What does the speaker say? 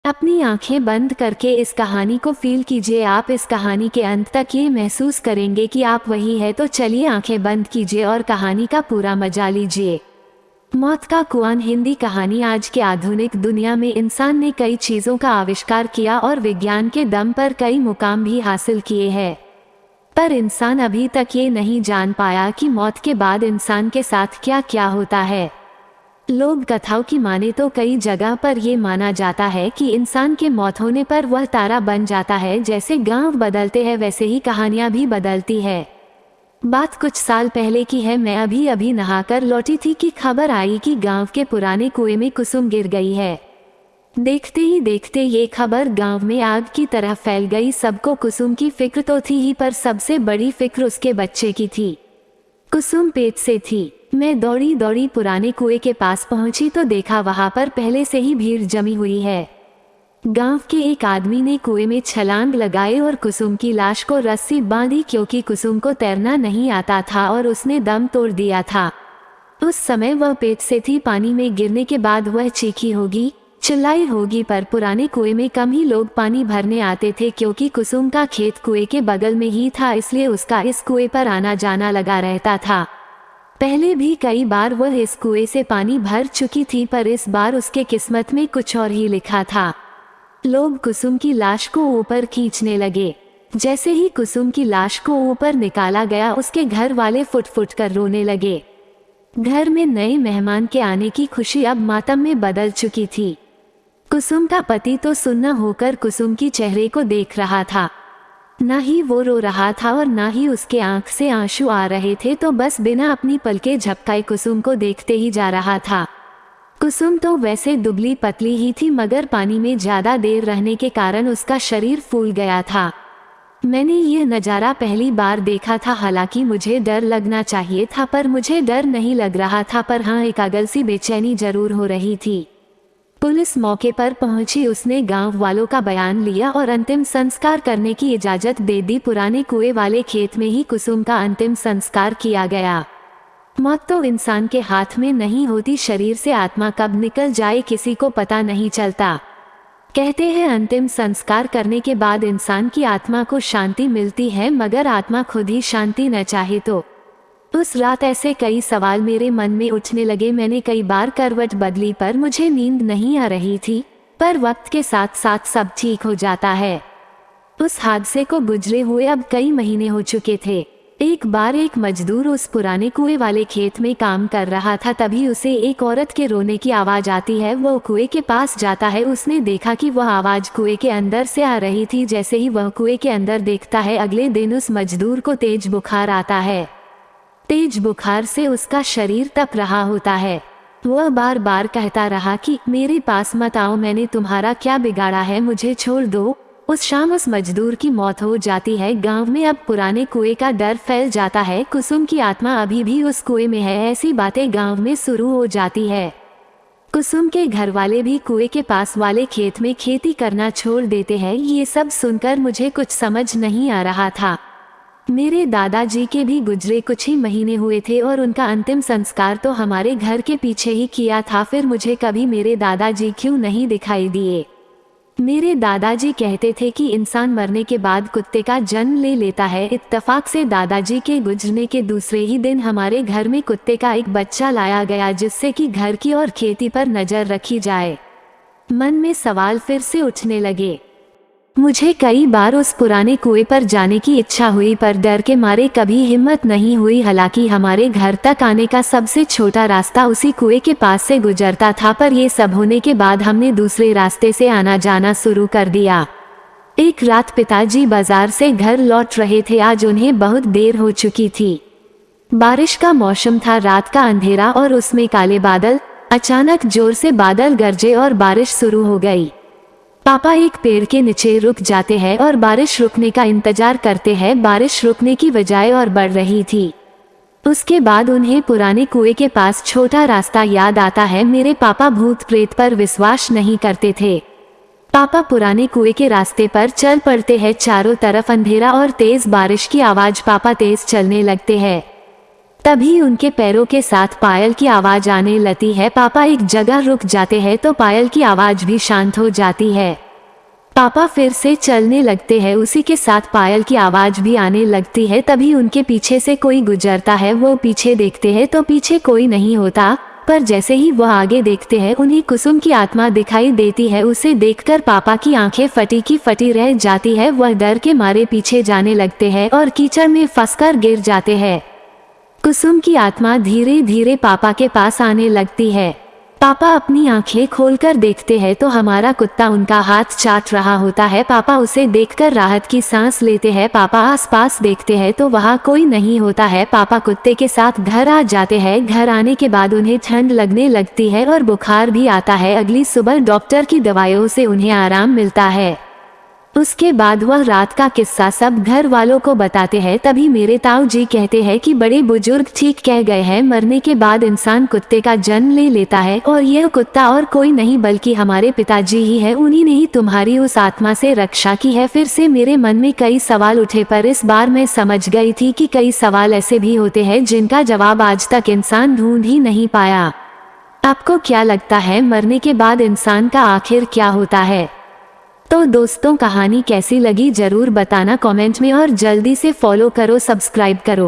अपनी आंखें बंद करके इस कहानी को फील कीजिए। आप इस कहानी के अंत तक ये महसूस करेंगे कि आप वही है। तो चलिए आंखें बंद कीजिए और कहानी का पूरा मजा लीजिए। मौत का कुआं हिंदी कहानी। आज के आधुनिक दुनिया में इंसान ने कई चीजों का आविष्कार किया और विज्ञान के दम पर कई मुकाम भी हासिल किए हैं, पर इंसान अभी तक ये नहीं जान पाया कि मौत के बाद इंसान के साथ क्या क्या होता है। लोक कथाओं की माने तो कई जगह पर यह माना जाता है कि इंसान के मौत होने पर वह तारा बन जाता है। जैसे गांव बदलते हैं वैसे ही कहानियां भी बदलती है। बात कुछ साल पहले की है। मैं अभी अभी नहाकर लौटी थी कि खबर आई कि गांव के पुराने कुएं में कुसुम गिर गई है। देखते ही देखते ये खबर गांव में आग की तरह फैल गई। सबको कुसुम की फिक्र तो थी ही, पर सबसे बड़ी फिक्र उसके बच्चे की थी। कुसुम पेट से थी। मैं दौड़ी दौड़ी पुराने कुएं के पास पहुंची तो देखा वहां पर पहले से ही भीड़ जमी हुई है। गांव के एक आदमी ने कुएं में छलांग लगाई और कुसुम की लाश को रस्सी बांधी, क्योंकि कुसुम को तैरना नहीं आता था और उसने दम तोड़ दिया था। उस समय वह पेट से थी। पानी में गिरने के बाद वह चीखी होगी, चिल्लाई होगी, पर पुराने कुएं में कम ही लोग पानी भरने आते थे, क्योंकि कुसुम का खेत कुएं के बगल में ही था, इसलिए उसका इस कुएं पर आना जाना लगा रहता था। पहले भी कई बार वह इस कुएं से पानी भर चुकी थी, पर इस बार उसके किस्मत में कुछ और ही लिखा था। लोग कुसुम की लाश को ऊपर खींचने लगे। जैसे ही कुसुम की लाश को ऊपर निकाला गया, उसके घर वाले फुट फुट कर रोने लगे। घर में नए मेहमान के आने की खुशी अब मातम में बदल चुकी थी। कुसुम का पति तो सुन्न होकर कुसुम की चेहरे को देख रहा था। ना ही वो रो रहा था और ना ही उसके आंख से आंसू आ रहे थे, तो बस बिना अपनी पलकें झपकाए कुसुम को देखते ही जा रहा था। कुसुम तो वैसे दुबली पतली ही थी, मगर पानी में ज्यादा देर रहने के कारण उसका शरीर फूल गया था। मैंने यह नज़ारा पहली बार देखा था। हालांकि मुझे डर लगना चाहिए था, पर मुझे डर नहीं लग रहा था। पर हाँ, एक अगल सी बेचैनी जरूर हो रही थी। पुलिस मौके पर पहुंची। उसने गांव वालों का बयान लिया और अंतिम संस्कार करने की इजाजत दे दी। पुराने कुएं वाले खेत में ही कुसुम का अंतिम संस्कार किया गया। मौत तो इंसान के हाथ में नहीं होती। शरीर से आत्मा कब निकल जाए किसी को पता नहीं चलता। कहते हैं अंतिम संस्कार करने के बाद इंसान की आत्मा को शांति मिलती है, मगर आत्मा खुद ही शांति न चाहे तो। उस रात ऐसे कई सवाल मेरे मन में उठने लगे। मैंने कई बार करवट बदली, पर मुझे नींद नहीं आ रही थी। पर वक्त के साथ साथ सब ठीक हो जाता है। उस हादसे को गुजरे हुए अब कई महीने हो चुके थे। एक बार एक मजदूर उस पुराने कुएं वाले खेत में काम कर रहा था। तभी उसे एक औरत के रोने की आवाज आती है। वो कुएं के पास जाता है। उसने देखा कि वह आवाज कुएं के अंदर से आ रही थी। जैसे ही वह कुएं के अंदर देखता है, अगले दिन उस मजदूर को तेज बुखार आता है। तेज बुखार से उसका शरीर तप रहा होता है। वह बार बार कहता रहा कि मेरे पास मत आओ, मैंने तुम्हारा क्या बिगाड़ा है, मुझे छोड़ दो। उस शाम उस मजदूर की मौत हो जाती है। गांव में अब पुराने कुएं का डर फैल जाता है। कुसुम की आत्मा अभी भी उस कुएं में है, ऐसी बातें गांव में शुरू हो जाती है। कुसुम के घर वाले भी कुएं के पास वाले खेत में खेती करना छोड़ देते हैं। ये सब सुनकर मुझे कुछ समझ नहीं आ रहा था। मेरे दादाजी के भी गुजरे कुछ ही महीने हुए थे और उनका अंतिम संस्कार तो हमारे घर के पीछे ही किया था। फिर मुझे कभी मेरे दादाजी क्यों नहीं दिखाई दिए। मेरे दादाजी कहते थे कि इंसान मरने के बाद कुत्ते का जन्म ले लेता है। इत्तेफाक से दादाजी के गुजरने के दूसरे ही दिन हमारे घर में कुत्ते का एक बच्चा लाया गया, जिससे कि घर की और खेती पर नजर रखी जाए। मन में सवाल फिर से उठने लगे। मुझे कई बार उस पुराने कुएं पर जाने की इच्छा हुई, पर डर के मारे कभी हिम्मत नहीं हुई। हालांकि हमारे घर तक आने का सबसे छोटा रास्ता उसी कुएं के पास से गुजरता था, पर यह सब होने के बाद हमने दूसरे रास्ते से आना जाना शुरू कर दिया। एक रात पिताजी बाजार से घर लौट रहे थे। आज उन्हें बहुत देर हो चुकी थी। बारिश का मौसम था, रात का अंधेरा और उसमें काले बादल। अचानक जोर से बादल गरजे और बारिश शुरू हो गई। पापा एक पेड़ के नीचे रुक जाते हैं और बारिश रुकने का इंतजार करते हैं। बारिश रुकने की बजाय और बढ़ रही थी। उसके बाद उन्हें पुराने कुएं के पास छोटा रास्ता याद आता है। मेरे पापा भूत प्रेत पर विश्वास नहीं करते थे। पापा पुराने कुएं के रास्ते पर चल पड़ते हैं। चारों तरफ अंधेरा और तेज बारिश की आवाज। पापा तेज चलने लगते हैं। तभी उनके पैरों के साथ पायल की आवाज आने लगती है। पापा एक जगह रुक जाते हैं तो पायल की आवाज भी शांत हो जाती है। पापा फिर से चलने लगते हैं, उसी के साथ पायल की आवाज भी आने लगती है। तभी उनके पीछे से कोई गुजरता है। वो पीछे देखते हैं तो पीछे कोई नहीं होता, पर जैसे ही वो आगे देखते हैं उन्हें कुसुम की आत्मा दिखाई देती है। उसे देखकर पापा की आंखें फटी की फटी रह जाती है। वह डर के मारे पीछे जाने लगते हैं और कीचड़ में फंसकर गिर जाते हैं। कुसुम की आत्मा धीरे धीरे पापा के पास आने लगती है। पापा अपनी आंखें खोलकर देखते हैं तो हमारा कुत्ता उनका हाथ चाट रहा होता है। पापा उसे देखकर राहत की सांस लेते हैं। पापा आसपास देखते हैं तो वहाँ कोई नहीं होता है। पापा कुत्ते के साथ घर आ जाते हैं। घर आने के बाद उन्हें ठंड लगने लगती है और बुखार भी आता है। अगली सुबह डॉक्टर की दवाइयों से उन्हें आराम मिलता है। उसके बाद वह रात का किस्सा सब घर वालों को बताते हैं। तभी मेरे ताऊ जी कहते हैं कि बड़े बुजुर्ग ठीक कह गए हैं, मरने के बाद इंसान कुत्ते का जन्म ले लेता है और यह कुत्ता और कोई नहीं बल्कि हमारे पिताजी ही है। उन्हीं ने ही तुम्हारी उस आत्मा से रक्षा की है। फिर से मेरे मन में कई सवाल उठे, पर इस बार मैं समझ गई थी कि कई सवाल ऐसे भी होते हैं जिनका जवाब आज तक इंसान ढूंढ ही नहीं पाया। आपको क्या लगता है, मरने के बाद इंसान का आखिर क्या होता है? तो दोस्तों, कहानी कैसी लगी जरूर बताना कमेंट में और जल्दी से फॉलो करो, सब्सक्राइब करो।